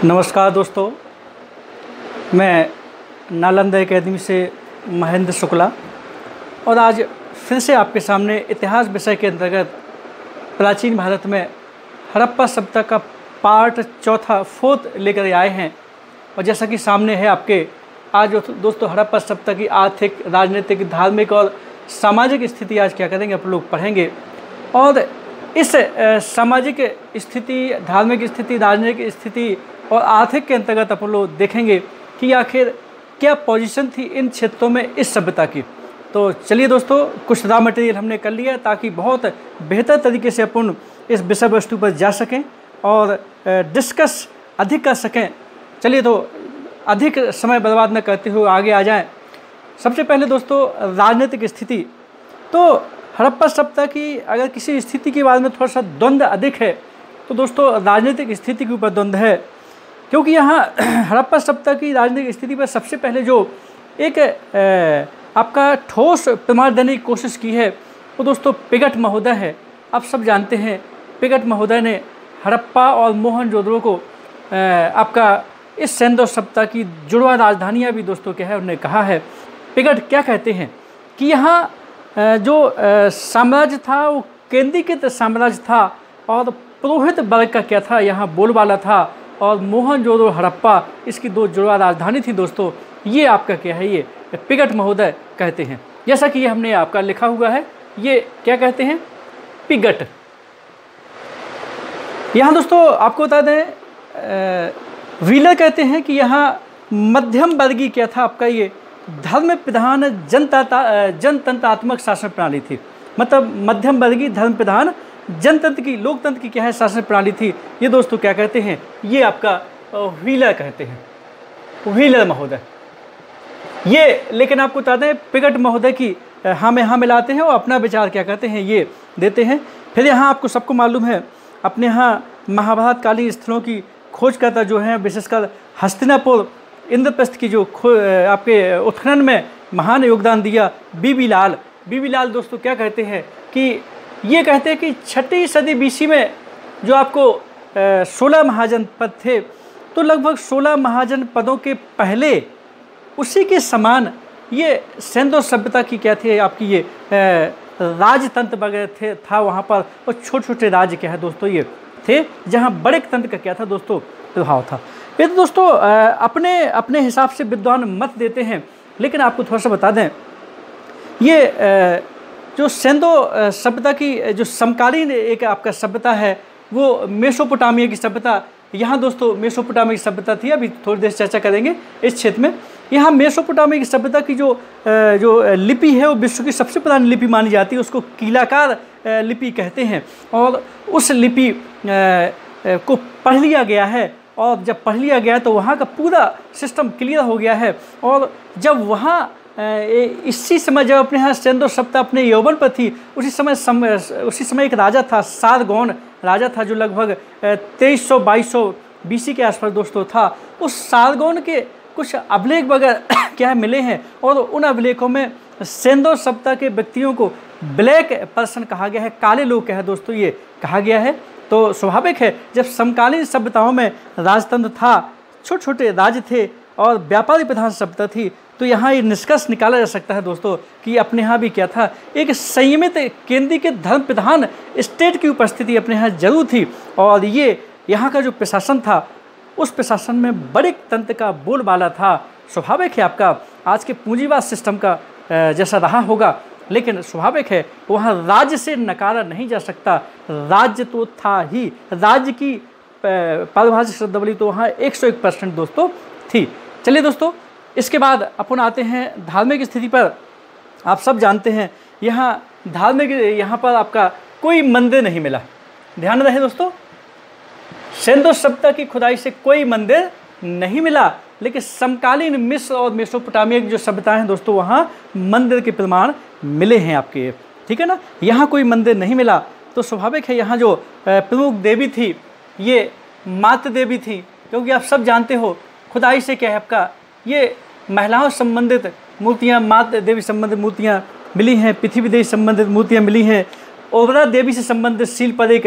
नमस्कार दोस्तों, मैं नालंदा एकेडमी से महेंद्र शुक्ला और आज फिर से आपके सामने इतिहास विषय के अंतर्गत प्राचीन भारत में हड़प्पा सभ्यता का पार्ट चौथा फोर्थ लेकर आए हैं। और जैसा कि सामने है आपके, आज दोस्तों हड़प्पा सभ्यता की आर्थिक, राजनीतिक, धार्मिक और सामाजिक स्थिति आज क्या करेंगे आप लोग पढ़ेंगे। और इस सामाजिक स्थिति, धार्मिक स्थिति, राजनीतिक स्थिति और आर्थिक के अंतर्गत अपन लोग देखेंगे कि आखिर क्या पोजीशन थी इन क्षेत्रों में इस सभ्यता की। तो चलिए दोस्तों, कुछ रॉ मटेरियल हमने कर लिया ताकि बहुत बेहतर तरीके से अपन इस विषय वस्तु पर जा सकें और डिस्कस अधिक कर सकें। चलिए तो अधिक समय बर्बाद न करते हुए आगे आ जाएं। सबसे पहले दोस्तों राजनीतिक स्थिति। तो हड़प्पा सभ्यता की अगर किसी स्थिति के बारे में थोड़ा सा द्वंद्व अधिक है तो दोस्तों राजनीतिक स्थिति के ऊपर द्वंद्व है, क्योंकि यहाँ हड़प्पा सभ्यता की राजनीतिक स्थिति पर सबसे पहले जो एक आपका ठोस प्रमाण देने की कोशिश की है वो दोस्तों पिगट महोदय है। आप सब जानते हैं पिगट महोदय ने हड़प्पा और मोहनजोदड़ो को आपका इस सैंधव सभ्यता की जुड़वा राजधानियाँ भी दोस्तों क्या है उन्होंने कहा है। पिगट क्या कहते हैं कि यहाँ जो साम्राज्य था वो केंद्रीकृत साम्राज्य था और पुरोहित वर्ग का क्या था यहाँ बोलबाला था, और मोहनजोदड़ो हड़प्पा इसकी दो जुड़वा राजधानी थी दोस्तों। ये आपका क्या है, ये पिगट महोदय कहते हैं। जैसा कि ये हमने आपका लिखा हुआ है, ये क्या कहते हैं, पिगट। यहाँ दोस्तों आपको बता दें व्हीलर कहते हैं कि यहाँ मध्यम वर्गीय क्या था आपका, ये धर्म प्रधान जनतंत्रात्मक शासन प्रणाली थी। मतलब मध्यम वर्गीय धर्म प्रधान जनतंत्र की, लोकतंत्र की क्या है शासन प्रणाली थी। ये दोस्तों क्या कहते हैं, ये आपका व्हीलर कहते हैं, व्हीलर महोदय। ये लेकिन आपको बता दें पिगट महोदय की हाँ में हाँ मिलाते हैं और अपना विचार क्या कहते हैं ये देते हैं। फिर यहाँ आपको सबको मालूम है अपने यहाँ महाभारत कालीन स्थलों की खोज करता जो है, विशेषकर हस्तिनापुर इंद्रप्रस्थ की जो आपके उत्खनन में महान योगदान दिया बीबी लाल दोस्तों क्या कहते हैं कि ये कहते हैं कि 6वीं सदी बीसी में जो आपको 16 महाजन पद थे, तो लगभग 16 महाजन पदों के पहले उसी के समान ये सैंधव सभ्यता की क्या थी आपकी, ये राजतंत्र वगैरह था वहाँ पर, और छोटे छोटे राज्य क्या है दोस्तों ये थे, जहाँ बड़े तंत्र का क्या था दोस्तों प्रभाव था। ये तो दोस्तों अपने अपने हिसाब से विद्वान मत देते हैं, लेकिन आपको थोड़ा सा बता दें ये जो सैंधव सभ्यता की जो समकालीन एक आपका सभ्यता है वो मेसोपोटामिया की सभ्यता। यहाँ दोस्तों मेसोपोटामिया की सभ्यता थी, अभी थोड़ी देर चर्चा करेंगे इस क्षेत्र में। यहाँ मेसोपोटामिया की सभ्यता की जो लिपि है वो विश्व की सबसे पुरानी लिपि मानी जाती है, उसको कीलाकार लिपि कहते हैं। और उस लिपि को पढ़ लिया गया है, और जब पढ़ लिया गया तो वहाँ का पूरा सिस्टम क्लियर हो गया है। और जब वहाँ इसी समय जब अपने यहाँ सैंधव सभ्यता अपने यौवन पर थी, उसी समय एक राजा था, सारगोन राजा था, जो लगभग 2300-2200 बीसी के आसपास दोस्तों था। उस सारगोन के कुछ अभिलेख वगैरह क्या मिले हैं, और उन अभिलेखों में सैंधव सभ्यता के व्यक्तियों को ब्लैक पर्सन कहा गया है, काले लोग क्या है दोस्तों ये कहा गया है। तो स्वाभाविक है जब समकालीन सभ्यताओं में राजतंत्र था, छोटे छोटे राज्य थे और व्यापारी प्रधान सभ्यता थी, तो यहाँ ये निष्कर्ष निकाला जा सकता है दोस्तों कि अपने यहाँ भी क्या था, एक संयमित केंद्रीय के धर्म प्रधान स्टेट की उपस्थिति अपने यहाँ जरूर थी। और ये यहाँ का जो प्रशासन था उस प्रशासन में बड़े तंत्र का बोलबाला था। स्वाभाविक है आपका आज के पूंजीवाद सिस्टम का जैसा रहा होगा, लेकिन स्वाभाविक है वहाँ राज्य से नकारा नहीं जा सकता, राज्य तो था ही। राज्य की पारिभाषिक शब्दावली तो वहाँ 101% दोस्तों थी। चलिए दोस्तों, इसके बाद अपन आते हैं धार्मिक स्थिति पर। आप सब जानते हैं यहाँ धार्मिक, यहाँ पर आपका कोई मंदिर नहीं मिला। ध्यान रहे दोस्तों, सैंधव सभ्यता की खुदाई से कोई मंदिर नहीं मिला, लेकिन समकालीन मिस्र और मेसोपोटामिया की जो सभ्यताएं हैं दोस्तों वहाँ मंदिर के प्रमाण मिले हैं आपके, ठीक है ना। यहाँ कोई मंदिर नहीं मिला, तो स्वाभाविक है यहाँ जो प्रमुख देवी थी ये मातृ देवी थी, क्योंकि आप सब जानते हो खुदाई से क्या है आपका ये महिलाओं संबंधित मूर्तियाँ, मातृ देवी संबंधित मूर्तियाँ मिली हैं, पृथ्वी देवी संबंधित मूर्तियाँ मिली हैं। ओबरा देवी से संबंधित शिल्प पर एक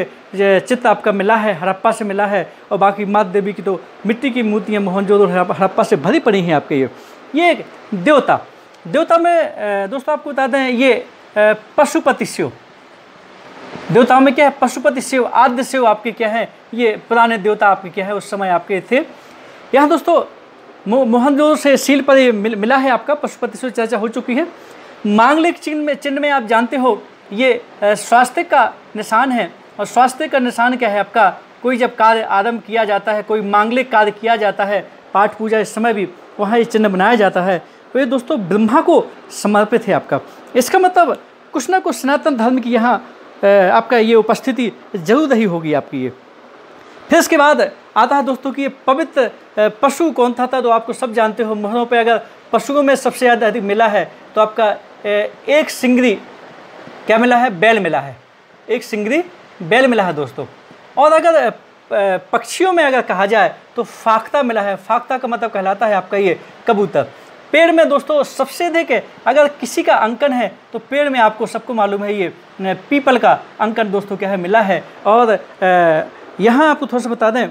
चित्र आपका मिला है, हड़प्पा से मिला है, और बाकी माता देवी की तो मिट्टी की मूर्तियाँ मोहनजोदड़ो हड़प्पा से भरी पड़ी हैं आपके। ये एक देवता में दोस्तों आपको बता दें, ये पशुपति शिव, देवताओं में क्या है, पशुपति शिव, आद्य शिव आपके क्या है, ये पुराने देवता आपके क्या है उस समय आपके थे। यहाँ दोस्तों मोहनजोदड़ो से शिल्प पर मिला है आपका पशुपति शिव, चर्चा हो चुकी है। मांगलिक चिन्ह में आप जानते हो ये स्वास्तिक का निशान है, और स्वास्तिक का निशान क्या है आपका, कोई जब कार्य आरंभ किया जाता है, कोई मांगलिक कार्य किया जाता है, पाठ पूजा इस समय भी वहाँ ये चिन्ह बनाया जाता है, तो ये दोस्तों ब्रह्मा को समर्पित है आपका। इसका मतलब कुछ ना कुछ सनातन धर्म की यहाँ आपका ये उपस्थिति जरूर रही होगी आपकी ये। फिर इसके बाद आता है दोस्तों कि ये पवित्र पशु कौन था, तो आपको सब जानते हो, मोहरों पे अगर पशुओं में सबसे ज़्यादा अधिक मिला है तो आपका एक सिंगरी क्या मिला है, बैल मिला है, एक सिंगरी बैल मिला है दोस्तों। और अगर पक्षियों में अगर कहा जाए तो फाख्ता मिला है, फाख्ता का मतलब कहलाता है आपका ये कबूतर। पेड़ में दोस्तों सबसे अधिक अगर किसी का अंकन है तो पेड़ में आपको सबको मालूम है ये पीपल का अंकन दोस्तों क्या है मिला है। और यहाँ आपको थोड़ा सा बता दें,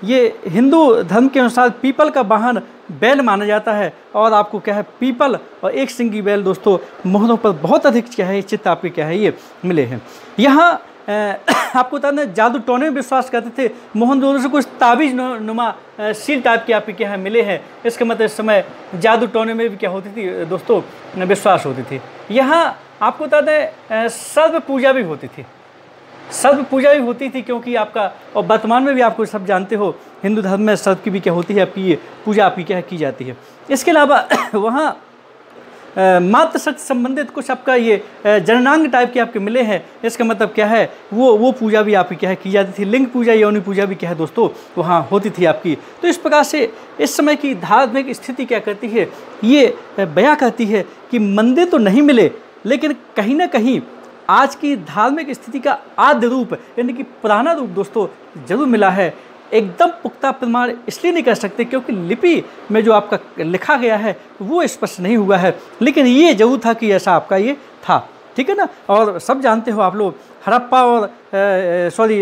ये हिंदू धर्म के अनुसार पीपल का वाहन बैल माना जाता है, और आपको क्या है पीपल और एक सिंगी बैल दोस्तों मोहरों पर बहुत अधिक क्या है चित्त आपके क्या है ये मिले हैं। यहाँ आपको बता दें जादू टोने में विश्वास करते थे, मोहनजोदड़ो से कुछ ताबीज नुमा सील टाइप के आपके क्या है मिले हैं। इसके मतलब इस समय जादू टोने में भी क्या होती थी दोस्तों विश्वास होती थी। यहाँ आपको बता दें सर्व पूजा भी होती थी, सर्व पूजा भी होती थी, क्योंकि आपका और वर्तमान में भी आपको सब जानते हो हिंदू धर्म में सर्व की भी क्या होती है आपकी ये पूजा आपकी क्या है की जाती है। इसके अलावा वहाँ मातृ शक्ति संबंधित कुछ आपका ये जननांग टाइप के आपके मिले हैं। इसका मतलब क्या है वो पूजा भी आपकी क्या है की जाती थी। लिंग पूजा योनि पूजा भी क्या है दोस्तों वहाँ होती थी आपकी। तो इस प्रकार से इस समय की धार्मिक स्थिति क्या करती है, ये बयां करती है कि मंदिर तो नहीं मिले, लेकिन कहीं ना कहीं आज की धार्मिक स्थिति का आद्य रूप यानी कि पुराना रूप दोस्तों जरूर मिला है। एकदम पुख्ता प्रमाण इसलिए नहीं कर सकते क्योंकि लिपि में जो आपका लिखा गया है वो स्पष्ट नहीं हुआ है, लेकिन ये जरूर था कि ऐसा आपका ये था, ठीक है ना। और सब जानते हो आप लोग हड़प्पा और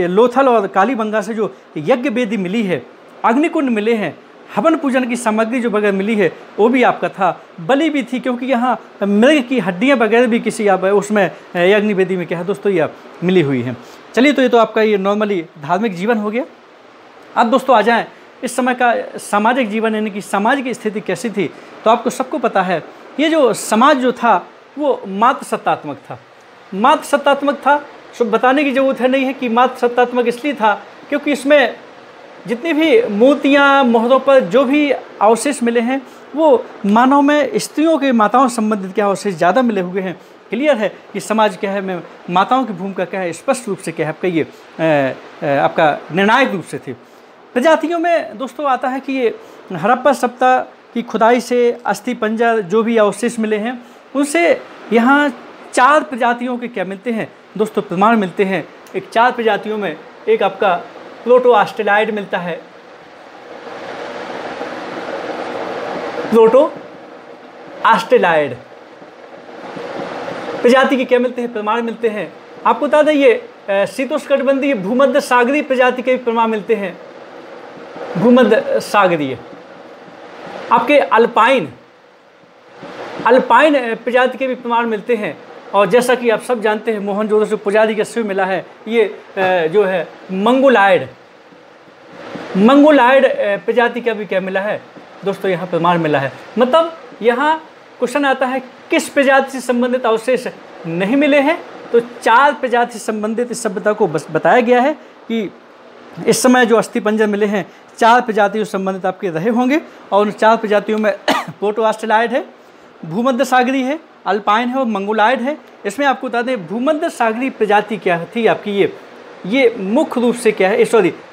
लोथल और कालीबंगा से जो यज्ञ वेदी मिली है, अग्निकुंड मिले हैं, हवन पूजन की सामग्री जो वगैरह मिली है वो भी आपका था, बलि भी थी, क्योंकि यहाँ मृग की हड्डियाँ वगैरह भी किसी आप उसमें यज्ञ वेदी में क्या है दोस्तों ये मिली हुई हैं। चलिए, तो ये तो आपका ये नॉर्मली धार्मिक जीवन हो गया। अब दोस्तों आ जाएं इस समय का सामाजिक जीवन यानी कि सामाजिक स्थिति कैसी थी। तो आपको सबको पता है ये जो समाज जो था वो मात्र सत्तात्मक था, मात्र सत्तात्मक था। सो बताने की ज़रूरत है नहीं है कि मात्र सत्तात्मक इसलिए था क्योंकि इसमें जितनी भी मूर्तियाँ मोहरों पर जो भी अवशेष मिले हैं वो मानव में स्त्रियों के माताओं से संबंधित क्या अवशेष ज़्यादा मिले हुए हैं। क्लियर है कि समाज क्या है में माताओं की भूमिका क्या है स्पष्ट रूप से क्या है आपका ये आपका निर्णायक रूप से थी। प्रजातियों में दोस्तों आता है कि ये हड़प्पा सप्ताह की खुदाई से अस्थि पंजर जो भी अवशेष मिले हैं उनसे यहाँ 4 प्रजातियों के क्या मिलते हैं दोस्तों प्रमाण मिलते हैं। एक 4 प्रजातियों में एक आपका प्रोटोआस्ट्रेलाइड मिलता है, प्रोटोआस्ट्रेलाइड प्रजाति के क्या मिलते हैं प्रमाण मिलते हैं। आपको बता दें ये शीतोष्णकटिबंधीय भूमध्य सागरीय प्रजाति के भी प्रमाण मिलते हैं। भूमध्य सागरीय आपके अल्पाइन प्रजाति के भी प्रमाण मिलते हैं। और जैसा कि आप सब जानते हैं मोहनजोदड़ो से पुजारी का शिव मिला है, ये जो है मंगोलायड प्रजाति का भी क्या मिला है दोस्तों यहाँ प्रमाण मिला है। मतलब यहाँ क्वेश्चन आता है किस प्रजाति से संबंधित अवशेष नहीं मिले हैं, तो 4 प्रजाति से संबंधित इस सभ्यता को बस बताया गया है कि इस समय जो अस्थि पंजर मिले हैं 4 प्रजातियों से संबंधित आपके रहे होंगे। और उन 4 प्रजातियों में प्रोटोआस्ट्रेलाइड है, भूमध्य सागरी है, अल्पाइन है और मंगोलायड है। इसमें आपको बता दें भूमध्य सागरी प्रजाति क्या थी आपकी ये मुख्य रूप से क्या है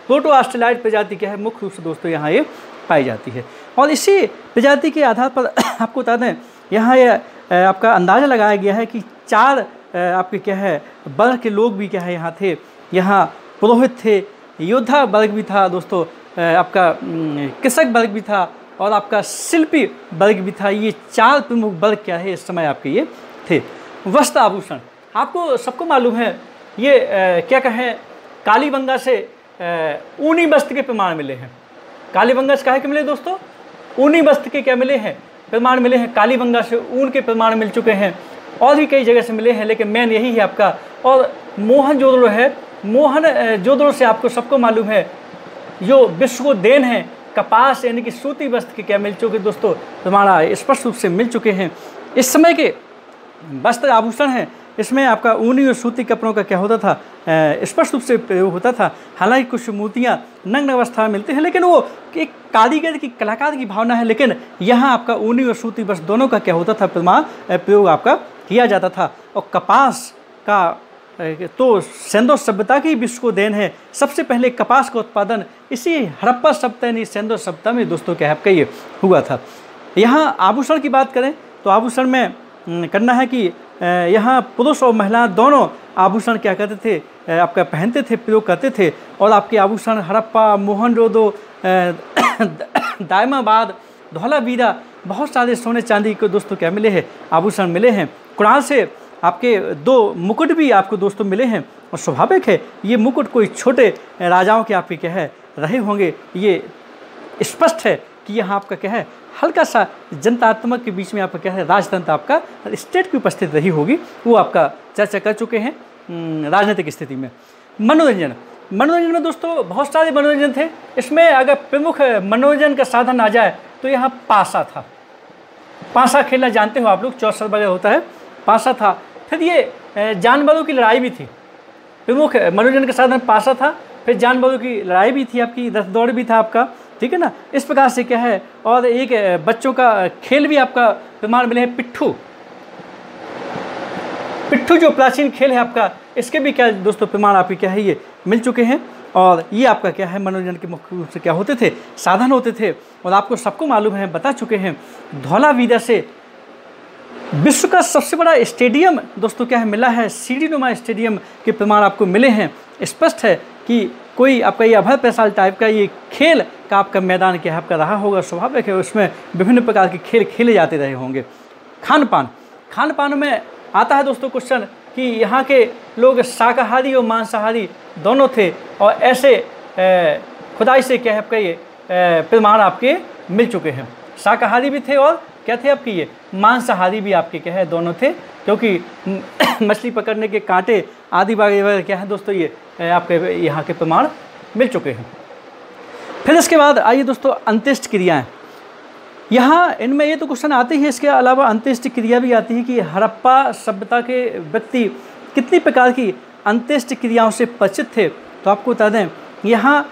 प्रोटोआस्ट्रेलाइड प्रजाति क्या है मुख्य रूप से दोस्तों यहाँ ये पाई जाती है। और इसी प्रजाति के आधार पर आपको बता दें यहाँ ये आपका अंदाज़ा लगाया गया है कि 4 आपके क्या है वर्ग के लोग भी क्या है यहाँ थे। यहाँ पुरोहित थे, योद्धा वर्ग भी था दोस्तों, आपका कृषक वर्ग भी था और आपका शिल्पी वर्ग भी था। ये 4 प्रमुख वर्ग क्या है इस समय आपके ये थे। वस्त्र आभूषण आपको सबको मालूम है ये क्या कहें, कालीबंगा से ऊनी वस्त्र के प्रमाण मिले हैं। कालीबंगा से काहे के मिले दोस्तों? ऊनी वस्त्र के क्या मिले हैं? प्रमाण मिले हैं। कालीबंगा से ऊन के प्रमाण मिल चुके हैं, और भी कई जगह से मिले हैं, लेकिन मेन यही है आपका। और मोहनजोदड़ो है, मोहनजोदड़ो से आपको सबको मालूम है जो विश्व को देन है, कपास यानी कि सूती वस्त्र के क्या मिल चुके दोस्तों, प्रमाण स्पष्ट रूप से मिल चुके हैं। इस समय के वस्त्र आभूषण हैं, इसमें आपका ऊनी और सूती कपड़ों का क्या होता था, स्पष्ट रूप से प्रयोग होता था। हालांकि कुछ मूर्तियाँ नग्न अवस्था में मिलती हैं, लेकिन वो एक कारीगर की, कलाकार की भावना है। लेकिन यहाँ आपका ऊनी और सूती वस्त्र दोनों का क्या होता था, प्रयोग आपका किया जाता था। और कपास का तो सेंदो सभ्यता की विश्व को देन है। सबसे पहले कपास का उत्पादन इसी हड़प्पा सभ्यता यानी सेंदो सभ्यता में दोस्तों क्या आपका ये हुआ था। यहाँ आभूषण की बात करें तो आभूषण में करना है कि यहाँ पुरुष और महिला दोनों आभूषण क्या करते थे, आपका पहनते थे, प्रयोग करते थे। और आपके आभूषण हड़प्पा, मोहनजोदड़ो, दायमाबाद, धौलावीरा, बहुत सारे सोने चांदी को दोस्तों क्या मिले हैं, आभूषण मिले हैं। कुणाल से आपके 2 मुकुट भी आपको दोस्तों मिले हैं। और स्वाभाविक है ये मुकुट कोई छोटे राजाओं के आपके क्या है रहे होंगे। ये स्पष्ट है कि यहाँ आपका क्या है, हल्का सा जनतात्मक के बीच में आपका क्या है, राजतंत्र आपका स्टेट की उपस्थिति रही होगी, वो आपका चर्चा कर चुके हैं राजनीतिक स्थिति में। मनोरंजन में दोस्तों बहुत सारे मनोरंजन थे। इसमें अगर प्रमुख मनोरंजन का साधन आ जाए तो यहाँ पासा था। पासा खेलना जानते हो आप लोग, चौसर वगैरह होता है, पासा था। फिर ये जानवरों की लड़ाई भी थी, प्रमुख मनोरंजन का साधन पासा था। फिर जानवरों की लड़ाई भी थी, आपकी रथ दौड़ भी था आपका, ठीक है ना। इस प्रकार से क्या है, और एक बच्चों का खेल भी आपका प्रमाण मिले हैं, पिट्ठू जो प्राचीन खेल है आपका, इसके भी क्या दोस्तों प्रमाण आपके क्या है ये मिल चुके हैं। और ये आपका क्या है, मनोरंजन के मुख्य रूप से क्या होते थे, साधन होते थे। और आपको सबको मालूम है, बता चुके हैं, धौलावीरा से विश्व का सबसे बड़ा स्टेडियम दोस्तों क्या है मिला है, सीढ़ीनुमा स्टेडियम के प्रमाण आपको मिले हैं। स्पष्ट है कि कोई आपका ये अभय पैसाल टाइप का ये खेल का आपका मैदान क्या है आपका रहा होगा। स्वाभाविक है उसमें विभिन्न प्रकार के खेल खेले जाते रहे होंगे। खान पान में आता है दोस्तों क्वेश्चन कि यहाँ के लोग शाकाहारी और मांसाहारी दोनों थे, और ऐसे खुदाई से क्या है आपका ये प्रमाण आपके मिल चुके हैं। शाकाहारी भी थे और क्या थे आपके ये मांसाहारी भी आपके क्या है दोनों थे, क्योंकि मछली पकड़ने के कांटे आदि वगैरह क्या है दोस्तों ये आपके यहाँ के प्रमाण मिल चुके हैं। फिर इसके बाद आइए दोस्तों अंत्येष्टि क्रियाएँ। यहाँ इनमें ये तो क्वेश्चन आते ही, इसके अलावा अंत्येष्टि क्रिया भी आती है कि हड़प्पा सभ्यता के व्यक्ति कितनी प्रकार की अंत्येष्टि क्रियाओं से परिचित थे। तो आपको बता दें यहाँ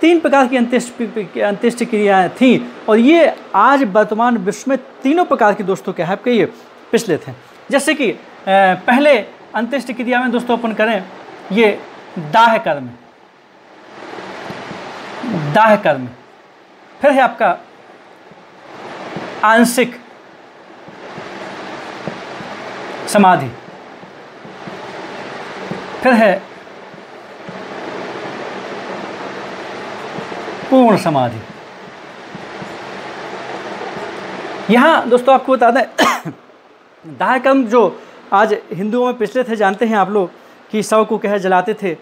3 प्रकार की अंत्येष्टि क्रियाएँ थीं, और ये आज वर्तमान विश्व में तीनों प्रकार की दोस्तों क्या है आपके ये प्रचलित हैं। जैसे कि पहले अंत्येष्टि क्रिया में दोस्तों अपन करें ये दाह कर्म, फिर है आपका आंशिक समाधि, फिर है पूर्ण समाधि। यहाँ दोस्तों आपको बता दें दाह कर्म जो आज हिंदुओं में प्रचलित है, जानते हैं आप लोग कि शव को क्या जलाते थे,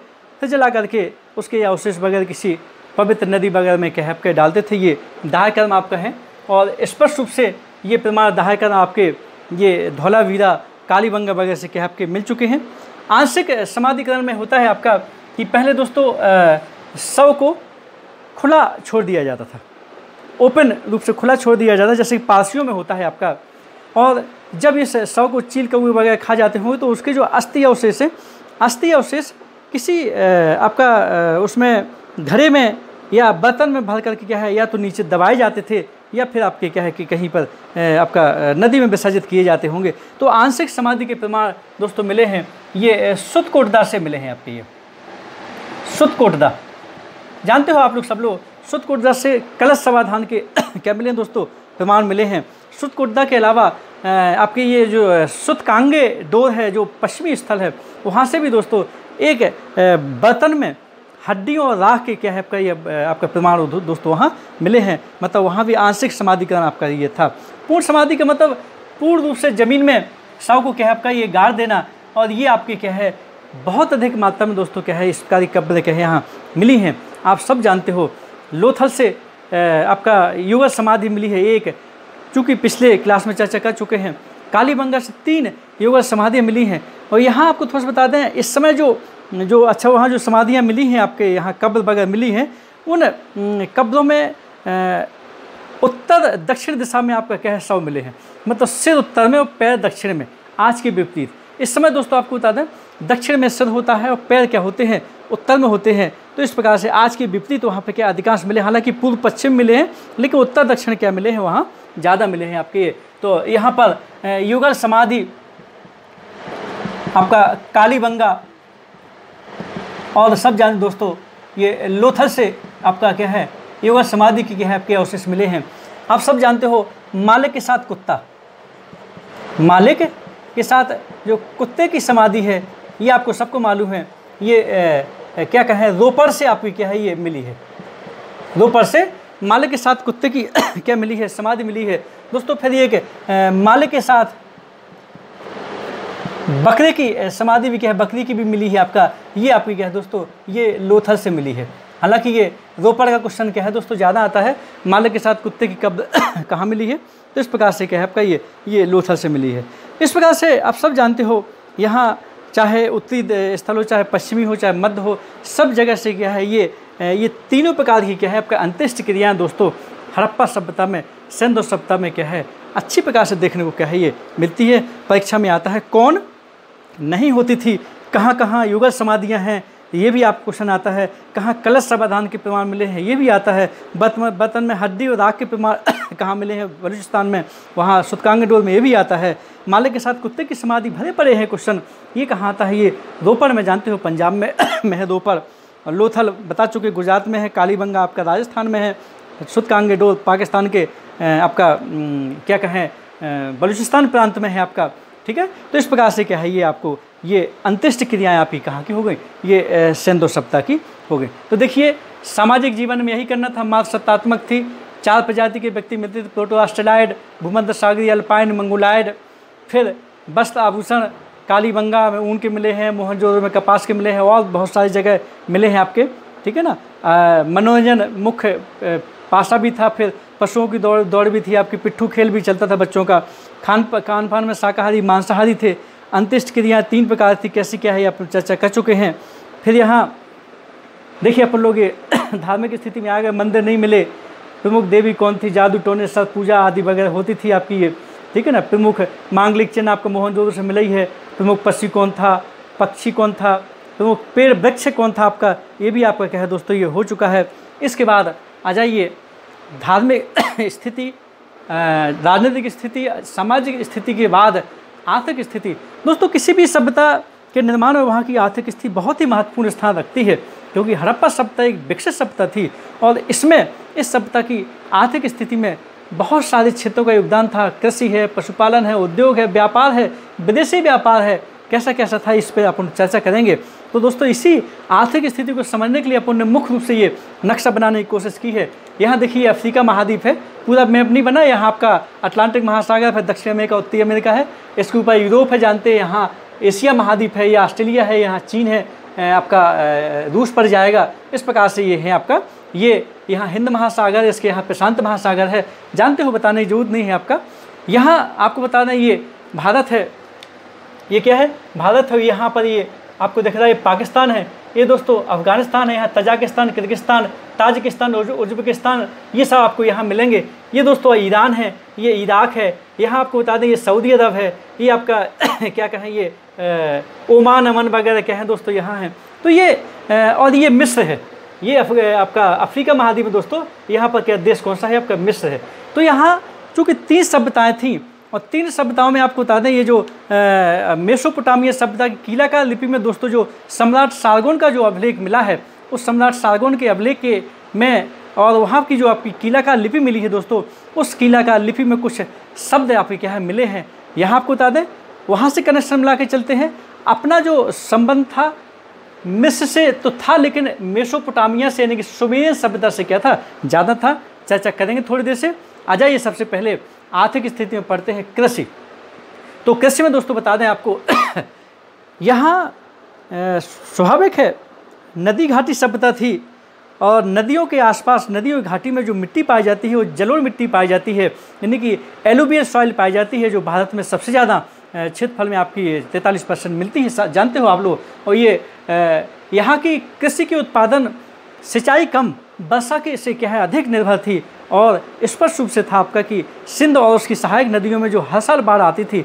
फिर जला करके उसके अवशेष वगैरह किसी पवित्र नदी वगैरह में क्या के डालते थे। ये दाह कर्म आपका है, और स्पष्ट रूप से ये प्रमाण दाह कर्म आपके ये धौलावीरा, कालीबंगा वगैरह से क्या आपके मिल चुके हैं। आंशिक समाधिकरण में होता है आपका कि पहले दोस्तों शव को खुला छोड़ दिया जाता था, ओपन रूप से खुला छोड़ दिया जाता है, जैसे पारसियों में होता है आपका। और जब इस शव को चील कौवे वगैरह खा जाते होंगे तो उसके जो अस्थि अवशेष किसी आपका उसमें घड़े में या बर्तन में भर करके क्या है या तो नीचे दबाए जाते थे, या फिर आपके क्या है कि कहीं पर आपका नदी में विसर्जित किए जाते होंगे। तो आंशिक समाधि के प्रमाण दोस्तों मिले हैं, ये सुतकोटदा से मिले हैं आपके। ये सुतकोटदा जानते हो आप लोग सब लोग, सुतकोटदा से कलश समाधान के क्या मिले हैं दोस्तों, प्रमाण मिले हैं। सुतकोटदा के अलावा आपके ये जो सुतकांगे डोर है जो पश्चिमी स्थल है, वहाँ से भी दोस्तों एक बर्तन में हड्डियों और राख के क्या है आपका ये आपका प्रमाण दोस्तों वहाँ मिले हैं। मतलब वहाँ भी आंशिक समाधिकरण आपका ये था। पूर्ण समाधि का मतलब पूर्ण रूप से ज़मीन में शव को क्या है आपका ये गाड़ देना, और ये आपके क्या है बहुत अधिक मात्रा में दोस्तों क्या है इस प्रकार की कब्रें क्या है यहाँ मिली हैं। आप सब जानते हो लोथल से आपका युगल समाधि मिली है एक, चूँकि पिछले क्लास में चर्चा कर चुके हैं। कालीबंगा से 3 युगल समाधियाँ मिली हैं। और यहाँ आपको थोड़ा सा बता दें, इस समय जो अच्छा वहाँ जो समाधियाँ मिली हैं आपके यहाँ कब्र वगैरह मिली हैं, उन कब्रों में उत्तर दक्षिण दिशा में आपका क्या है शव मिले हैं, मतलब सिर उत्तर में और पैर दक्षिण में, आज के विपरीत। इस समय दोस्तों आपको बता दें दक्षिण में सिर होता है और पैर क्या होते हैं उत्तर में होते हैं। तो इस प्रकार से आज के विपरीत वहाँ पे क्या अधिकांश मिले, हालांकि पूर्व पश्चिम मिले हैं लेकिन उत्तर दक्षिण क्या मिले हैं वहाँ ज़्यादा मिले हैं आपके। तो यहाँ पर युगल समाधि आपका कालीबंगा और सब जान दोस्तों ये लोथल से आपका क्या है युगल समाधि की क्या है आपके अवशेष मिले हैं। आप सब जानते हो मालिक के साथ कुत्ता, मालिक के साथ जो कुत्ते की समाधि है ये आपको सबको मालूम है। ये क्या कहें रोपड़ से आपकी क्या है ये मिली है, रोपड़ से मालिक के साथ कुत्ते की क्या मिली है समाधि मिली है दोस्तों। फिर ये मालिक के साथ बकरे की समाधि भी क्या है, बकरी की भी मिली है आपका, ये आपकी क्या है दोस्तों ये लोथल से मिली है। हालांकि ये रोपड़ का क्वेश्चन क्या है दोस्तों ज़्यादा आता है, मालिक के साथ कुत्ते की कब्र कहाँ मिली है, तो इस प्रकार से क्या है आपका ये लोथल से मिली है। इस प्रकार से आप सब जानते हो यहाँ चाहे उत्तरी स्थल हो, चाहे पश्चिमी हो, चाहे मध्य हो, सब जगह से क्या है ये तीनों प्रकार की क्या है आपका अंत्येष्टि क्रियाएँ दोस्तों हड़प्पा सभ्यता में, सिंधु सभ्यता में क्या है अच्छी प्रकार से देखने को क्या है ये मिलती है। परीक्षा में आता है कौन नहीं होती थी, कहाँ कहाँ युगल समाधियाँ हैं, ये भी आपको क्वेश्चन आता है। कहाँ कलश समाधान के प्रमाण मिले हैं, ये भी आता है। बर्तन में हड्डी और राख के प्रमाण कहाँ मिले हैं, बलूचिस्तान में, वहाँ सुतकांगडोल में, ये भी आता है। मालिक के साथ कुत्ते की समाधि भरे पड़े हैं क्वेश्चन, ये कहाँ आता है, ये रोपड़ में जानते हो पंजाब में है रोपड़। और लोथल बता चुके गुजरात में है, कालीबंगा आपका राजस्थान में है, सुतकांगडोल पाकिस्तान के आपका क्या कहें बलूचिस्तान प्रांत में है आपका, ठीक है। तो इस प्रकार से क्या है ये आपको ये अंत्येष्टि क्रियाएँ आपकी कहाँ की हो गई, ये सिंधु सभ्यता की हो गई। तो देखिए सामाजिक जीवन में यही करना था, मार्ग सत्तात्मक थी। 4 प्रजाति के व्यक्ति मिलते थे, प्रोटो ऑस्ट्रेलाइड, भूमध्य सागरीय, अल्पाइन, मंगोलाइड। फिर वस्त्र आभूषण कालीबंगा में ऊन के मिले हैं, मोहनजोदड़ो में कपास के मिले हैं, और बहुत सारी जगह मिले हैं आपके, ठीक है ना। मनोरंजन मुख्य पासा भी था, फिर पशुओं की दौड़ भी थी आपकी, पिट्ठू खेल भी चलता था बच्चों का। खान पान में शाकाहारी मांसाहारी थे। अंत्येष्टि क्रियाएँ 3 प्रकार थी, कैसी क्या है ये अपन चर्चा कर चुके हैं। फिर यहाँ देखिए अपन लोग ये धार्मिक स्थिति में आ गए, मंदिर नहीं मिले। प्रमुख देवी कौन थी, जादू टोने सत पूजा आदि वगैरह होती थी आपकी ये, ठीक है ना। प्रमुख मांगलिक चिन्ह आपको मोहनजोदड़ो से मिला ही है। प्रमुख पक्षी कौन था, प्रमुख पेड़ वृक्ष कौन था आपका, ये भी आपका क्या है दोस्तों ये हो चुका है। इसके बाद आ जाइए धार्मिक स्थिति, राजनीतिक स्थिति, सामाजिक स्थिति के बाद आर्थिक स्थिति। दोस्तों किसी भी सभ्यता के निर्माण में वहाँ की आर्थिक स्थिति बहुत ही महत्वपूर्ण स्थान रखती है, क्योंकि हड़प्पा सभ्यता एक विकसित सभ्यता थी और इसमें इस सभ्यता की आर्थिक स्थिति में बहुत सारे क्षेत्रों का योगदान था। कृषि है, पशुपालन है, उद्योग है, व्यापार है, विदेशी व्यापार है, कैसा कैसा था इस पर अपन चर्चा करेंगे। तो दोस्तों इसी आर्थिक स्थिति को समझने के लिए अपन ने मुख्य रूप से ये नक्शा बनाने की कोशिश की है। यहाँ देखिए अफ्रीका महाद्वीप है, पूरा मैप नहीं बना, यहाँ आपका अटलांटिक महासागर है, दक्षिण अमेरिका, उत्तरी अमेरिका है, इसके ऊपर यूरोप है जानते हैं, यहाँ एशिया महाद्वीप है, या ऑस्ट्रेलिया है, यहाँ चीन है, आपका रूस पर जाएगा। इस प्रकार से ये है आपका, ये यहाँ हिंद महासागर, इसके यहाँ प्रशांत महासागर है, जानते हो, बताने की जरूरत नहीं है आपका। यहाँ आपको बता दें ये भारत है, ये क्या है भारत है, यहाँ पर ये आपको दिख रहा है पाकिस्तान है, ये दोस्तों अफगानिस्तान है, यहाँ तजाकिस्तान, किर्गिस्तान, ताजिकिस्तान, उज्बेकिस्तान, ये सब आपको यहाँ मिलेंगे। ये दोस्तों ईरान है, ये इराक है, यहाँ आपको बता दें ये सऊदी अरब है, ये आपका क्या कहें ये ओमान, अमन वगैरह क्या है दोस्तों यहाँ हैं। तो ये और ये मिस्र है, ये आपका अफ्रीका महाद्वीप में दोस्तों, यहाँ पर क्या देश कौन सा है आपका, मिस्र है। तो यहाँ चूँकि 3 सभ्यताएँ थीं और 3 सभ्यताओं में आपको बता दें ये जो मेसोपोटामिया सभ्यता की कीलाकार लिपि में दोस्तों जो सम्राट सारगोन का जो अभिलेख मिला है, उस सम्राट सारगोन के अभिलेख के में और वहाँ की जो आपकी कीलाकार लिपि मिली है दोस्तों, उस कीलाकार लिपि में कुछ शब्द आपके क्या है मिले हैं। यहाँ आपको बता दें वहाँ से कनेक्शन मिला के चलते हैं। अपना जो संबंध था मिस्र से तो था, लेकिन मेसोपोटामिया से यानी कि सुमेरियन सभ्यता से क्या था, ज़्यादा था। चर्चा करेंगे थोड़ी देर से। आ जाइए सबसे पहले आर्थिक स्थिति में पढ़ते हैं कृषि। तो कृषि में दोस्तों बता दें आपको यहाँ स्वाभाविक है नदी घाटी सभ्यता थी और नदियों के आसपास, नदियों की घाटी में जो मिट्टी पाई जाती है वो जलोढ़ मिट्टी पाई जाती है, यानी कि एलुवियल सॉइल पाई जाती है, जो भारत में सबसे ज़्यादा क्षेत्रफल में आपकी 43% मिलती है, जानते हो आप लोग। और ये यहाँ की कृषि के उत्पादन, सिंचाई कम, वर्षा के से क्या है अधिक निर्भर थी और स्पष्ट रूप से था आपका कि सिंध और उसकी सहायक नदियों में जो हर साल बाढ़ आती थी,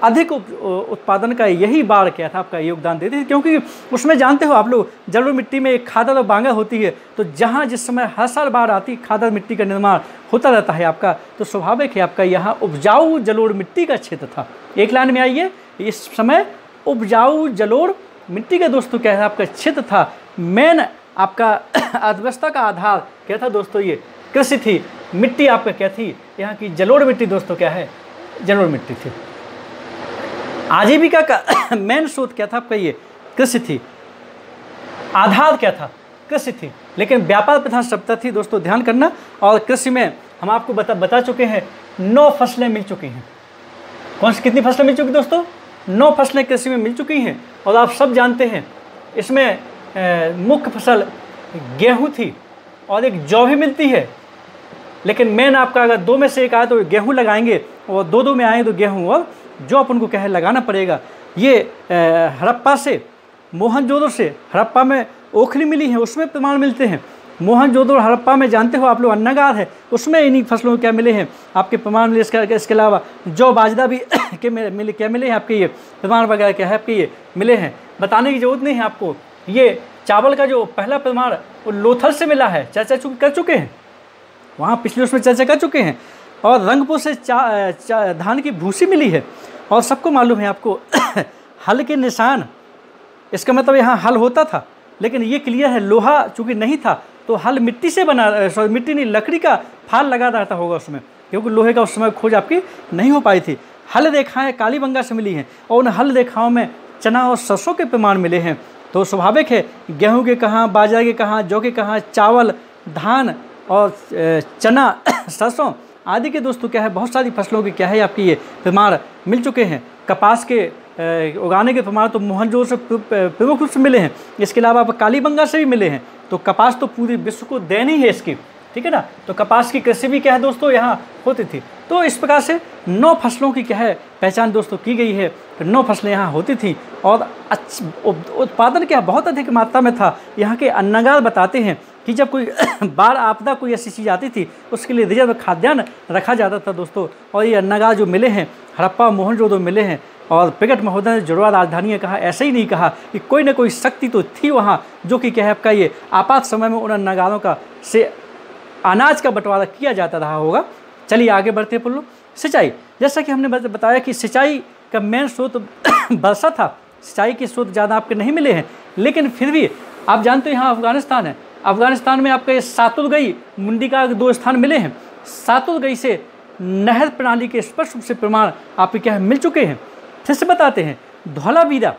अधिक उत्पादन का यही बाढ़ क्या था आपका योगदान देती थी, क्योंकि उसमें जानते हो आप लोग जलोढ़ मिट्टी में एक खादर और बांगर होती है, तो जहाँ जिस समय हर साल बाढ़ आती खादर मिट्टी का निर्माण होता रहता है आपका, तो स्वाभाविक है आपका यहाँ उपजाऊ जलोढ़ मिट्टी का क्षेत्र था। एक लाइन में आइए, इस समय उपजाऊ जलोढ़ मिट्टी का दोस्तों क्या है आपका क्षेत्र था। मेन आपका अर्थव्यवस्था का आधार क्या था दोस्तों, ये कृषि थी। मिट्टी आपका क्या थी, यहाँ की जलोढ़ मिट्टी दोस्तों क्या है, जलोढ़ मिट्टी थी। आजीविका का मेन स्रोत क्या था आपका, ये कृषि थी। आधार क्या था, कृषि थी। लेकिन व्यापार प्रधान सभ्यता थी दोस्तों, ध्यान करना। और कृषि में हम आपको बता चुके हैं 9 फसलें मिल चुकी हैं। कौन सी कितनी फसलें मिल चुकी दोस्तों, 9 फसलें कृषि में मिल चुकी हैं। और आप सब जानते हैं इसमें मुख्य फसल गेहूँ थी और एक जौ भी मिलती है। लेकिन मेन आपका अगर 2 में से एक आए तो गेहूँ लगाएंगे, और 2 में आए तो गेहूँ और जो अपन को क्या है लगाना पड़ेगा। ये हड़प्पा से, मोहनजोदड़ो से, हड़प्पा में ओखली मिली है उसमें प्रमाण मिलते हैं। मोहनजोदड़ो हड़प्पा में जानते हो आप लोग अन्नागार है, उसमें इन्हीं फसलों क्या मिले हैं आपके प्रमाण मिले। इसके अलावा जौ बाजरा भी क्या मिले हैं आपके, ये प्रमाण वगैरह क्या है आपके ये मिले हैं। बताने की जरूरत नहीं है आपको। ये चावल का जो पहला प्रमाण वो लोथल से मिला है, चर्चा कर चुके हैं वहाँ, पिछले उसमें चर्चा कर चुके हैं। और रंगपुर से धान की भूसी मिली है। और सबको मालूम है आपको हल के निशान, इसका मतलब यहाँ हल होता था, लेकिन ये क्लियर है लोहा चूँकि नहीं था तो हल मिट्टी से बना, मिट्टी नहीं लकड़ी का फाल लगा रहता होगा उसमें, क्योंकि लोहे का उस समय खोज आपकी नहीं हो पाई थी। हल रेखाएँ कालीबंगा से मिली हैं और उन हल रेखाओं में चना और सरसों के प्रमाण मिले हैं। तो स्वाभाविक है गेहूँ के कहाँ, बाजरा के कहाँ, जौ के कहाँ, चावल, धान और चना, सरसों आदि के दोस्तों क्या है बहुत सारी फसलों के क्या है आपकी ये प्रमाण मिल चुके हैं। कपास के उगाने के प्रमाण तो मोहनजोदड़ो से प्रमुख रूप से मिले हैं। इसके अलावा आप कालीबंगा से भी मिले हैं। तो कपास तो पूरे विश्व को देनी है इसकी, ठीक है ना। तो कपास की कृषि भी क्या है दोस्तों यहाँ होती थी। तो इस प्रकार से 9 फसलों की क्या है पहचान दोस्तों की गई है। तो 9 फसलें यहाँ होती थी और उत्पादन क्या बहुत अधिक मात्रा में था। यहाँ के अन्नागार बताते हैं कि जब कोई बाढ़ आपदा कोई ऐसी चीज़ आती थी उसके लिए रिजर्व खाद्यान्न रखा जाता था दोस्तों। और ये अन्नागार जो मिले हैं हड़प्पा मोहनजोदड़ो मिले हैं। और प्रगट महोदय ने जुड़वा राजधानी ने कहा, ऐसे ही नहीं कहा कि कोई ना कोई शक्ति तो थी वहाँ जो कि क्या है आपका ये आपात समय में उन अन्नागारों का से अनाज का बंटवारा किया जाता रहा होगा। चलिए आगे बढ़ते हैं। सिंचाई, जैसा कि हमने बताया कि सिंचाई का मेन स्रोत वर्षा था। सिंचाई के स्रोत ज़्यादा आपके नहीं मिले हैं, लेकिन फिर भी आप जानते हैं यहाँ अफगानिस्तान है। अफगानिस्तान में आपका ये सातुलगई मुंडिका के 2 स्थान मिले हैं। सातुलगई से नहर प्रणाली के स्पष्ट रूप से प्रमाण आपके क्या है मिल चुके हैं। फिर से बताते हैं, धौलावीरा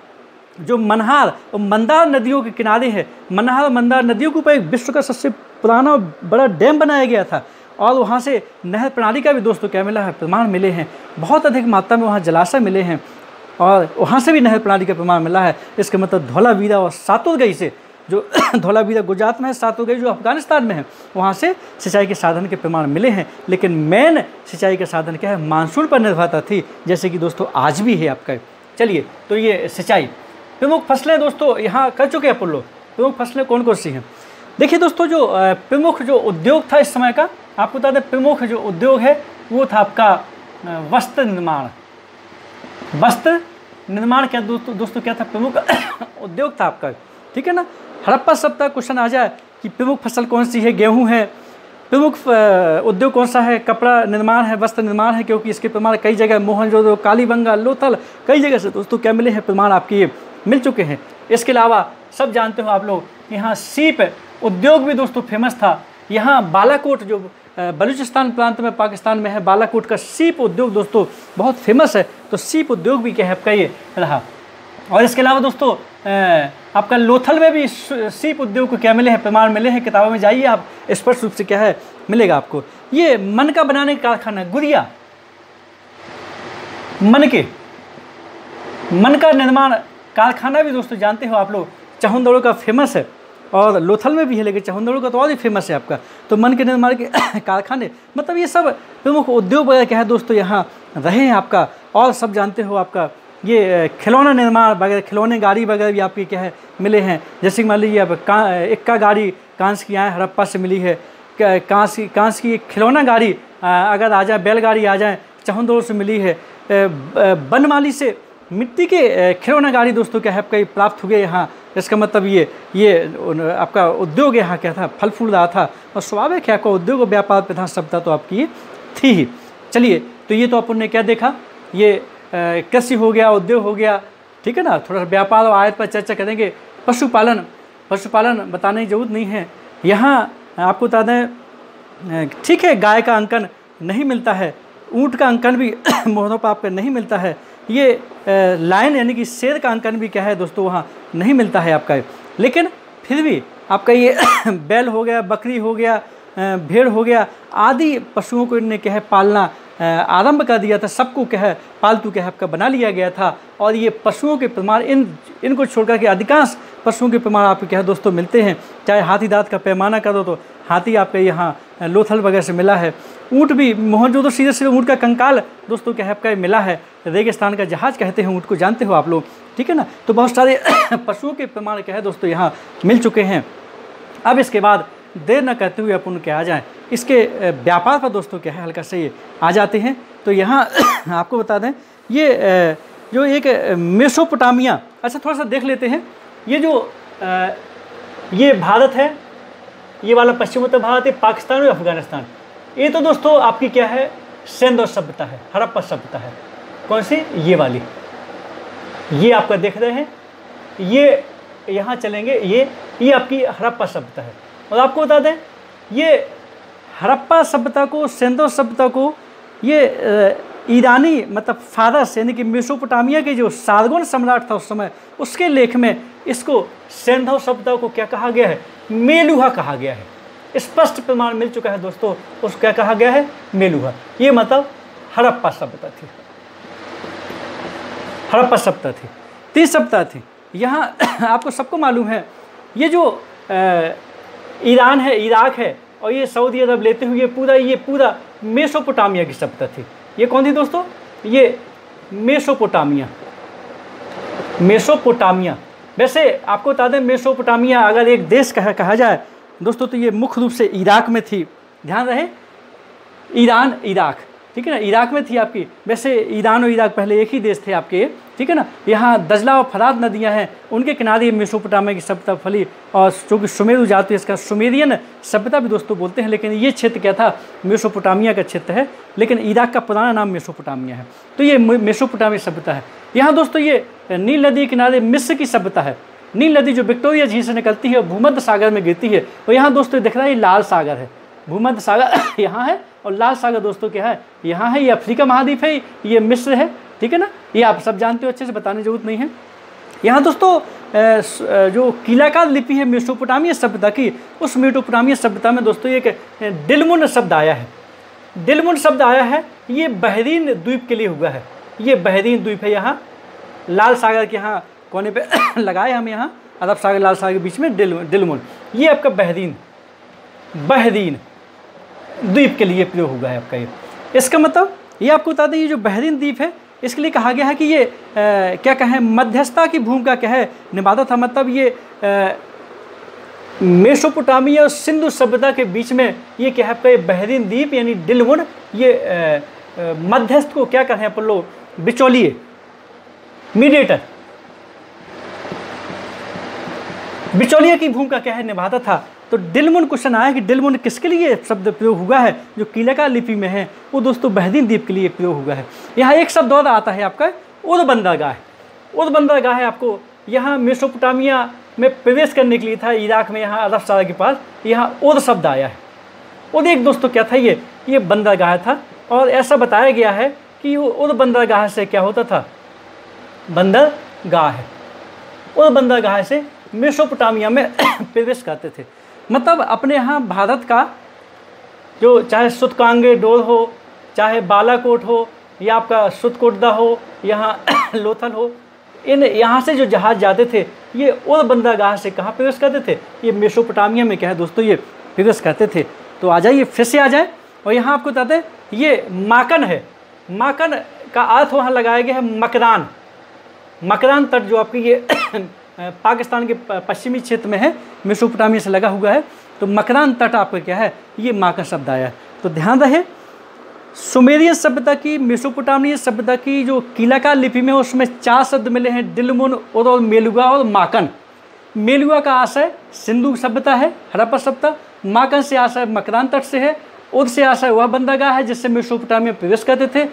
जो मनहार और मंदार नदियों के किनारे है, मनहार और मंदार नदियों के ऊपर एक विश्व का सबसे पुराना और बड़ा डैम बनाया गया था। और वहाँ से नहर प्रणाली का भी दोस्तों क्या मिला है प्रमाण मिले हैं। बहुत अधिक मात्रा में वहाँ जलाशय मिले हैं और वहाँ से भी नहर प्रणाली का प्रमाण मिला है। इसका मतलब धौलावीरा और सातुलगई से, जो धौलावीरा गुजरात में है, सातुलगई जो अफगानिस्तान में है, वहाँ से सिंचाई के साधन के प्रमाण मिले हैं। लेकिन मेन सिंचाई का साधन क्या है, मानसून पर निर्भरता थी, जैसे कि दोस्तों आज भी है आपका। चलिए, तो ये सिंचाई प्रमुख फसलें दोस्तों यहाँ कर चुके हैं अपन लोग। प्रमुख फसलें कौन कौन सी हैं देखिए दोस्तों। जो प्रमुख जो उद्योग था इस समय का, आपको बता दें प्रमुख जो उद्योग है वो था आपका वस्त्र निर्माण। वस्त्र निर्माण क्या दोस्तों क्या था, प्रमुख उद्योग था आपका, ठीक है ना। हड़प्पा सभ्यता क्वेश्चन आ जाए कि प्रमुख फसल कौन सी है, गेहूँ है। प्रमुख उद्योग कौन सा है, कपड़ा निर्माण है, वस्त्र निर्माण है, क्योंकि इसके प्रमाण कई जगह मोहनजोदड़ो, कालीबंगा, लोथल कई जगह से दोस्तों क्या मिले हैं प्रमाण आपके ये मिल चुके हैं। इसके अलावा सब जानते हो आप लोग, यहाँ सीप उद्योग भी दोस्तों फेमस था। यहाँ बालाकोट जो बलूचिस्तान प्रांत में पाकिस्तान में है, बालाकोट का सीप उद्योग दोस्तों बहुत फेमस है। तो सीप उद्योग भी क्या है आपका ये रहा। और इसके अलावा दोस्तों आपका लोथल में भी सीप उद्योग को क्या मिले हैं प्रमाण मिले हैं। किताबों में जाइए आप स्पष्ट रूप से क्या है मिलेगा आपको। ये मन का बनाने का कारखाना, गुड़िया मन का निर्माण कारखाना भी दोस्तों जानते हो आप लोग चाहुंदड़ों का फेमस है, और लोथल में भी है, लेकिन चाहुंदड़ों का तो और भी फेमस है आपका। तो मन के निर्माण के कारखाने, मतलब ये सब प्रमुख उद्योग वगैरह क्या है दोस्तों यहाँ रहे हैं आपका। और सब जानते हो आपका ये खिलौना निर्माण वगैरह, खिलौने गाड़ी वगैरह भी आपके क्या है मिले हैं। जैसे कि मान लीजिए अब इक्का गाड़ी कांस की यहाँ हड़प्पा से मिली है। कांस की एक खिलौना गाड़ी अगर आ जाए, बैलगाड़ी आ जाए, चाहुंदड़ों से मिली है। बनमाली से मिट्टी के खिलौना गाड़ी दोस्तों क्या है आपका प्राप्त हुए यहाँ। इसका मतलब ये आपका उद्योग यहाँ क्या था, फल फूल रहा था, और स्वाभाविक है आपका उद्योग और व्यापार प्रधान सभ्यता तो आपकी थी ही। चलिए, तो ये तो अपन ने क्या देखा, ये कृषि हो गया, उद्योग हो गया, ठीक है ना। थोड़ा सा व्यापार और आयत पर चर्चा करेंगे। पशुपालन बताने की जरूरत नहीं है। यहाँ आपको बता दें, ठीक है, गाय का अंकन नहीं मिलता है, ऊँट का अंकन भी मोहरों पर आपका नहीं मिलता है। ये लायन यानी कि शेर का अंकन भी क्या है दोस्तों वहाँ नहीं मिलता है आपका। लेकिन फिर भी आपका ये बैल हो गया, बकरी हो गया, भेड़ हो गया आदि पशुओं को इनने क्या है पालना आरंभ कर दिया था। सबको क्या है पालतू क्या है आपका बना लिया गया था। और ये पशुओं के प्रमाण इनको छोड़कर के अधिकांश पशुओं के प्रमाण आपको क्या है दोस्तों मिलते हैं। चाहे हाथी दांत का पैमाना करो तो हाथी आपके यहाँ लोथल वगैरह से मिला है। ऊँट भी मोहनजोदड़ो सीधे ऊँट का कंकाल दोस्तों क्या है आपका मिला है। रेगिस्तान का जहाज कहते हैं ऊँट को, जानते हो आप लोग, ठीक है ना। तो बहुत सारे पशुओं के प्रमाण क्या है दोस्तों यहाँ मिल चुके हैं। अब इसके बाद देर न करते हुए अपन क्या आ जाएँ इसके व्यापार पर दोस्तों क्या है हल्का से ये आ जाते हैं। तो यहाँ आपको बता दें ये जो एक मेसोपोटामिया, अच्छा थोड़ा सा देख लेते हैं। ये जो ये भारत है, ये वाला पश्चिमोत्तर भारत है, पाकिस्तान और अफगानिस्तान, ये तो दोस्तों आपकी क्या है सिंधु सभ्यता है, हड़प्पा सभ्यता है। कौन सी? ये वाली, ये आपका देख रहे हैं, ये यहाँ चलेंगे, ये आपकी हड़प्पा सभ्यता है। और आपको बता दें ये हड़प्पा सभ्यता को, सिंधु सभ्यता को ये ईरानी मतलब फारस यानी कि मेसोपोटामिया के जो सारगोन सम्राट था उस समय, उसके लेख में इसको सिंधु सभ्यता को क्या कहा गया है? मेलुहा कहा गया है। स्पष्ट प्रमाण मिल चुका है दोस्तों, उसको क्या कहा गया है? मेलुहा। ये मतलब हड़प्पा सभ्यता थी, हड़प्पा सभ्यता थी, 30 सभ्यता थी। यहाँ आपको सबको मालूम है ये जो ईरान है, इराक है और ये सऊदी अरब लेते हुए ये पूरा मेसोपोटामिया की सभ्यता थी। ये कौन थी दोस्तों? ये मेसोपोटामिया। वैसे आपको बता दें मेसोपोटामिया अगर एक देश कहा जाए दोस्तों तो ये मुख्य रूप से इराक में थी। ध्यान रहे, ईरान इराक, ठीक है ना, इराक में थी आपकी। वैसे ईरान और इराक पहले एक ही देश थे आपके, ठीक है ना। यहाँ दजला और फरात नदियाँ हैं, उनके किनारे मेसोपोटामिया की सभ्यता फली। और जो कि सुमेरु जाति, इसका सुमेरियन सभ्यता भी दोस्तों बोलते हैं। लेकिन ये क्षेत्र क्या था? मेसोपोटामिया का क्षेत्र है, लेकिन इराक का पुराना नाम मेसोपोटामिया है। तो ये मेसोपोटामिया सभ्यता है। यहाँ दोस्तों ये नील नदी के किनारे मिस्र की सभ्यता है। नील नदी जो विक्टोरिया झील से निकलती है और भूमध्य सागर में गिरती है। और यहाँ दोस्तों दिख रहा है लाल सागर है, भूमध्य सागर यहाँ है और लाल सागर दोस्तों क्या है? यहाँ है। ये अफ्रीका महाद्वीप है, ये मिस्र है, ठीक है ना। ये आप सब जानते हो, अच्छे से बताने की जरूरत नहीं है। यहाँ दोस्तों जो कीलाकार लिपि है मेसोपोटामिया सभ्यता की, उस मेसोपोटामिया सभ्यता में दोस्तों एक दिलमुन शब्द आया है। दिलमुन शब्द आया है, ये बहरीन द्वीप के लिए हुआ है। ये बहरीन द्वीप है, यहाँ लाल सागर के यहाँ कोने पे लगाए हम, यहाँ अरब सागर लाल सागर के बीच में दिलमुन, ये आपका बहरीन द्वीप के लिए प्रयोग हुआ है आपका। ये इसका मतलब ये आपको बता दें, ये जो बहरीन द्वीप है इसके लिए कहा गया है कि ये क्या कहें मध्यस्थता की भूमिका क्या है निभाता था। मतलब ये मेसोपोटामिया और सिंधु सभ्यता के बीच में ये क्या है आपका ये बहरीन द्वीप यानी दिलमुन, ये मध्यस्थ को क्या कहें अपन लोग? बिचौलिए, मीडिएटर, बिचौलिए की भूमिका क्या है निभाता था। तो दिलमुन क्वेश्चन आया कि दिलमुन किसके लिए शब्द प्रयोग हुआ है? जो कीलाकार लिपि में है वो दोस्तों बहरीन द्वीप के लिए प्रयोग हुआ है। यहाँ एक शब्द और आता है आपका उद बंदरगाह। उद बंदरगाह है आपको यहाँ मेसोपोटामिया में प्रवेश करने के लिए था, इराक में, यहाँ अरब सागर के पास, यहाँ उद शब्द आया है। उद एक दोस्तों क्या था? ये बंदरगाह था। और ऐसा बताया गया है कि वो उद बंदरगाह से क्या होता था? बंदरगाह है, उद बंदरगाह से मेसोपोटामिया में प्रवेश करते थे। मतलब अपने यहाँ भारत का जो चाहे सुतकांगे डोर हो, चाहे बालाकोट हो, या आपका सुतकोटदा हो, यहाँ लोथल हो, इन यहाँ से जो जहाज़ जाते थे ये और बंदरगाह से कहाँ प्रवेश करते थे, ये मेसोपोटामिया में क्या है दोस्तों ये प्रवेश करते थे। तो आ जाइए फिर से आ जाए, और यहाँ आपको बताते हैं ये माकन है। माकन का अर्थ वहाँ लगाया गया है मकरान। मकरान तट जो आपकी ये पाकिस्तान के पश्चिमी क्षेत्र में है, मेसोपोटामिया से लगा हुआ है। तो मकरान तट आपका क्या है, ये माकन शब्द आया है। तो ध्यान रहे सुमेरियन सभ्यता की, मेसोपोटामिया सभ्यता की जो कीलाकार लिपि में उसमें 4 शब्द मिले हैं, दिलमुन, और मेलुगा और माकन। मेलुगा का आशय सिंधु सभ्यता है, हड़प्पा सभ्यता। माकन से आशय मकरान तट से है, उद से आशय वह बंदरगाह है जिससे मेसोपोटामिया प्रवेश करते थे।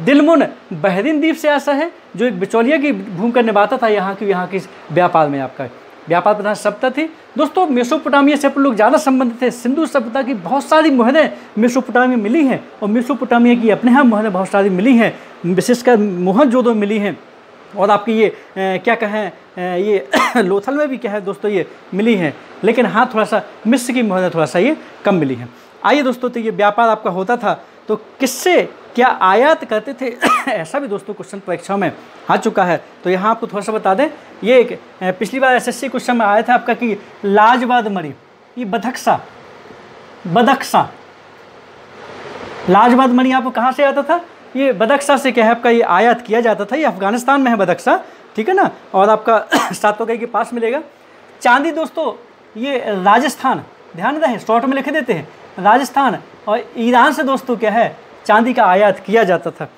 दिलमुन बहरीन द्वीप से आशय है जो एक बिचौलिया की भूमिका निभाता था यहाँ की व्यापार में, आपका व्यापार प्रधान सभ्यता थी। दोस्तों मेसोपोटामिया से अपन लोग ज़्यादा संबंधित थे। सिंधु सभ्यता की बहुत सारी मोहरें मेसोपोटामिया मिली हैं, और मेसोपोटामिया की अपने यहाँ मोहरें बहुत सारी मिली हैं, विशेषकर मोहनजोदड़ो मिली हैं, और आपकी ये क्या कहें ये लोथल में भी क्या है दोस्तों ये मिली हैं। लेकिन हाँ थोड़ा सा मिस्र की मोहरें थोड़ा सा ये कम मिली हैं। आइए दोस्तों, तो ये व्यापार आपका होता था तो किससे क्या आयात करते थे ऐसा भी दोस्तों क्वेश्चन परीक्षा में आ चुका है। तो यहाँ आपको थोड़ा सा बता दें, ये एक पिछली बार SSC क्वेश्चन में आया था आपका कि लाजवाद मणि, ये बदख्शा लाजवाद मणि आपको कहाँ से आता था, ये बदख्शा से क्या है आपका ये आयात किया जाता था। ये अफगानिस्तान में है बदख्शा, ठीक है ना, और आपका सातोगई के पास मिलेगा। चांदी दोस्तों ये राजस्थान, ध्यान रहे शॉर्ट में लिख देते हैं, राजस्थान और ईरान से दोस्तों क्या है चांदी का आयात किया जाता था।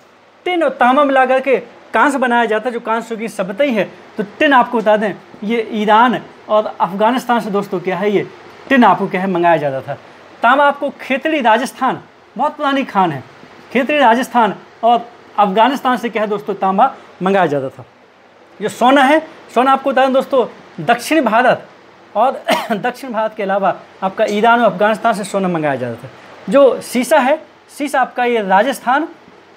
टिन और तांबा मिला करके कांस्य बनाया जाता है जो कांस्य की सभ्यता ही है। तो टिन आपको बता दें ये ईरान और अफगानिस्तान से दोस्तों क्या है ये टिन आपको क्या है मंगाया जाता था। तांबा आपको खेतड़ी राजस्थान, बहुत पुरानी खान है, खेतड़ी राजस्थान और अफगानिस्तान से क्या है दोस्तों तांबा मंगाया जाता था। जो सोना है, सोना आपको बता दें दोस्तों दक्षिण भारत और दक्षिण भारत के अलावा आपका ईरान और अफगानिस्तान से सोना मंगाया जाता था। जो शीशा है, शीशा आपका ये राजस्थान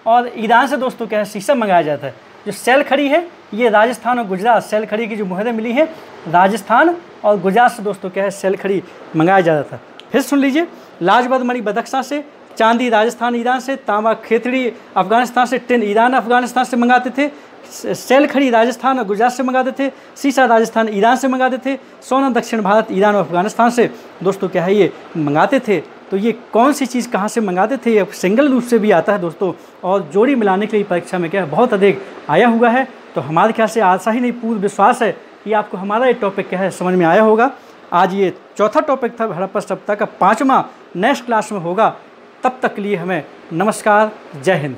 और ईरान से दोस्तों क्या है शीशा मंगाया जाता है। जो सेल खड़ी है ये राजस्थान और गुजरात, सेल खड़ी की जो मोहरें मिली हैं राजस्थान और गुजरात से दोस्तों क्या है सेल खड़ी मंगाया जाता था। फिर सुन लीजिए, लाजवाद मणि बदख्शा से, चांदी राजस्थान ईरान से, तांबा खेतड़ी अफगानिस्तान से, टिन ईरान अफगानिस्तान से मंगाते थे, सेल खड़ी राजस्थान और गुजरात से मंगाते थे, शीशा राजस्थान ईरान से मंगाते थे, सोना दक्षिण भारत ईरान और अफगानिस्तान से दोस्तों क्या है ये मंगाते थे। तो ये कौन सी चीज़ कहाँ से मंगाते थे ये सिंगल रूप से भी आता है दोस्तों, और जोड़ी मिलाने के लिए परीक्षा में क्या है बहुत अधिक आया हुआ है। तो हमारे ख्याल से आशा ही नहीं पूर्ण विश्वास है कि आपको हमारा ये टॉपिक क्या है समझ में आया होगा। आज ये चौथा टॉपिक था हड़प्पा सभ्यता का, 5वां नेक्स्ट क्लास में होगा। तब तक के लिए हमें नमस्कार, जय हिंद।